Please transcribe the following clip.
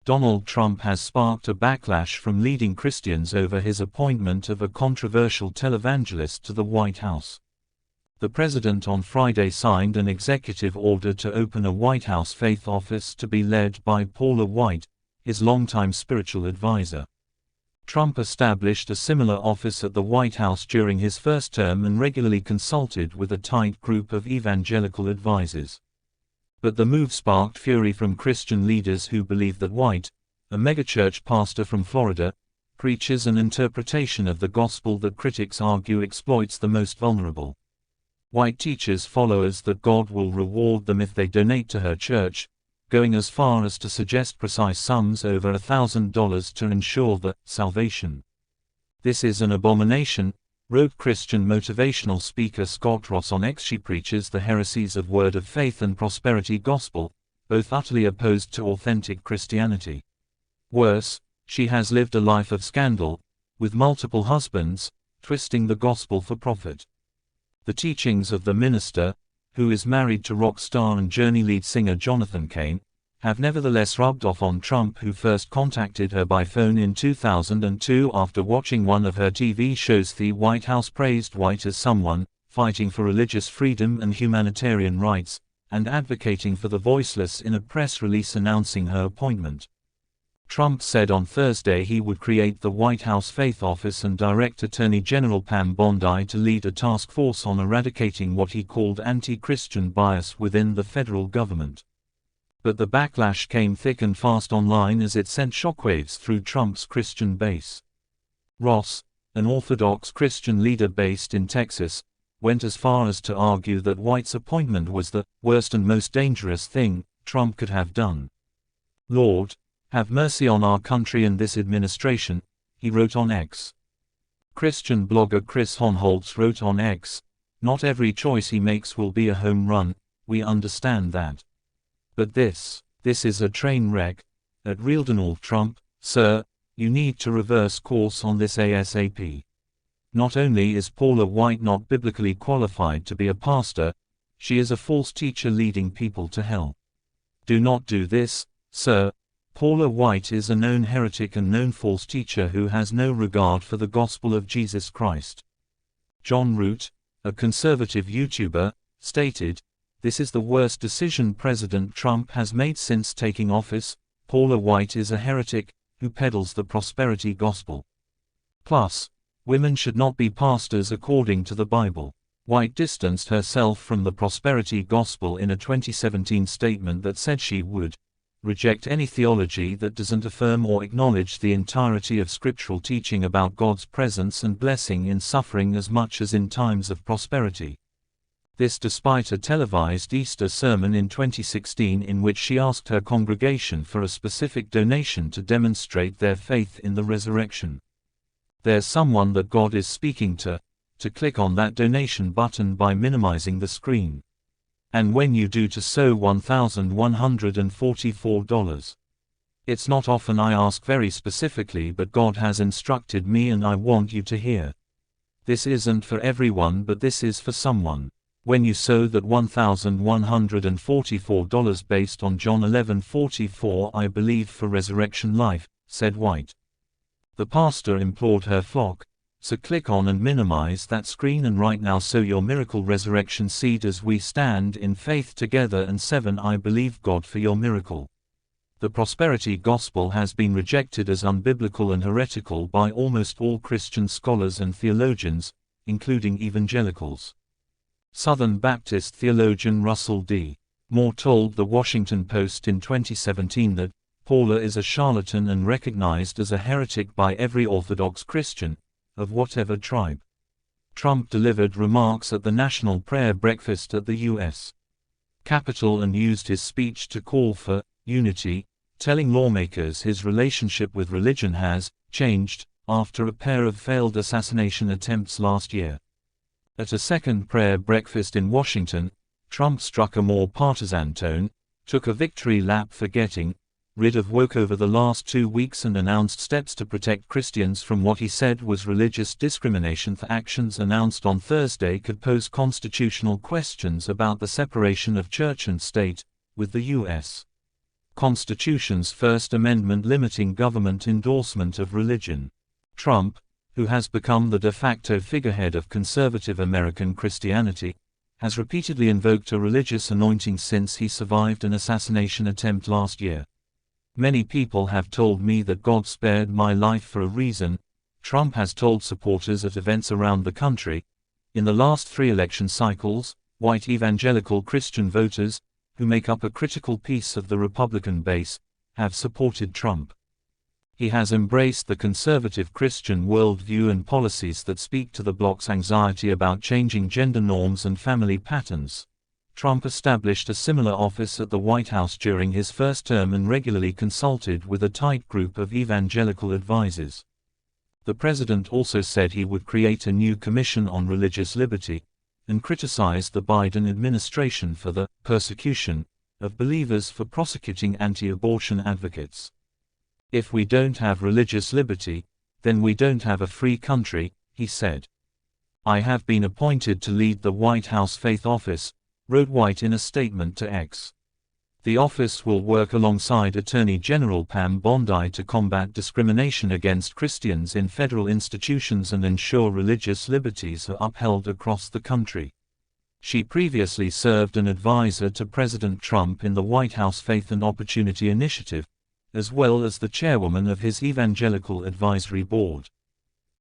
Donald Trump has sparked a backlash from leading Christians over his appointment of a controversial televangelist to the White House. The president on Friday signed an executive order to open a White House faith office to be led by Paula White, his longtime spiritual advisor. Trump established a similar office at the White House during his first term and regularly consulted with a tight group of evangelical advisors. But the move sparked fury from Christian leaders who believe that White, a megachurch pastor from Florida, preaches an interpretation of the gospel that critics argue exploits the most vulnerable. White teaches followers that God will reward them if they donate to her church, going as far as to suggest precise sums over $1,000 to ensure their salvation. "This is an abomination," wrote Christian motivational speaker Scott Ross on X. She preaches the heresies of word of faith and prosperity gospel, both utterly opposed to authentic Christianity. Worse, she has lived a life of scandal, with multiple husbands, twisting the gospel for profit. The teachings of the minister, who is married to rock star and Journey lead singer Jonathan Cain, have nevertheless rubbed off on Trump, who first contacted her by phone in 2002 after watching one of her TV shows. The White House praised White as someone fighting for religious freedom and humanitarian rights, and advocating for the voiceless in a press release announcing her appointment. Trump said on Thursday he would create the White House Faith Office and direct Attorney General Pam Bondi to lead a task force on eradicating what he called anti-Christian bias within the federal government. But the backlash came thick and fast online as it sent shockwaves through Trump's Christian base. Ross, an Orthodox Christian leader based in Texas, went as far as to argue that White's appointment was the worst and most dangerous thing Trump could have done. "Lord, have mercy on our country and this administration," he wrote on X. Christian blogger Chris Honholtz wrote on X, "Not every choice he makes will be a home run, we understand that. But this is a train wreck. At Real Donald Trump, sir, you need to reverse course on this ASAP. Not only is Paula White not biblically qualified to be a pastor, she is a false teacher leading people to hell. Do not do this, sir. Paula White is a known heretic and known false teacher who has no regard for the gospel of Jesus Christ." John Root, a conservative YouTuber, stated, "This is the worst decision President Trump has made since taking office. Paula White is a heretic who peddles the prosperity gospel. Plus, women should not be pastors according to the Bible." White distanced herself from the prosperity gospel in a 2017 statement that said she would reject any theology that doesn't affirm or acknowledge the entirety of scriptural teaching about God's presence and blessing in suffering as much as in times of prosperity. This despite a televised Easter sermon in 2016 in which she asked her congregation for a specific donation to demonstrate their faith in the resurrection. There's someone that God is speaking to click on that donation button by minimizing the screen. And when you do, to sow $1,144. It's not often I ask very specifically, but God has instructed me and I want you to hear. This isn't for everyone, but this is for someone. When you sow that $1,144 based on John 11:44, I believe for resurrection life, said White. The pastor implored her flock, so click on and minimize that screen and right now sow your miracle resurrection seed as we stand in faith together. And 7 I believe God for your miracle. The prosperity gospel has been rejected as unbiblical and heretical by almost all Christian scholars and theologians, including evangelicals. Southern Baptist theologian Russell D. Moore told The Washington Post in 2017 that Paula is a charlatan and recognized as a heretic by every Orthodox Christian, of whatever tribe. Trump delivered remarks at the National Prayer Breakfast at the U.S. Capitol and used his speech to call for unity, telling lawmakers his relationship with religion has changed after a pair of failed assassination attempts last year. At a second prayer breakfast in Washington, Trump struck a more partisan tone, took a victory lap for getting rid of woke over the last 2 weeks and announced steps to protect Christians from what he said was religious discrimination. The actions announced on Thursday could pose constitutional questions about the separation of church and state, with the U.S. Constitution's First Amendment limiting government endorsement of religion. Trump, who has become the de facto figurehead of conservative American Christianity, has repeatedly invoked a religious anointing since he survived an assassination attempt last year. Many people have told me that God spared my life for a reason, Trump has told supporters at events around the country. In the last 3 election cycles, white evangelical Christian voters, who make up a critical piece of the Republican base, have supported Trump. He has embraced the conservative Christian worldview and policies that speak to the bloc's anxiety about changing gender norms and family patterns. Trump established a similar office at the White House during his first term and regularly consulted with a tight group of evangelical advisors. The president also said he would create a new commission on religious liberty, and criticized the Biden administration for the persecution of believers for prosecuting anti-abortion advocates. "If we don't have religious liberty, then we don't have a free country," he said. "I have been appointed to lead the White House Faith Office," wrote White in a statement to X. The office will work alongside Attorney General Pam Bondi to combat discrimination against Christians in federal institutions and ensure religious liberties are upheld across the country. She previously served an advisor to President Trump in the White House Faith and Opportunity Initiative, as well as the chairwoman of his Evangelical Advisory Board.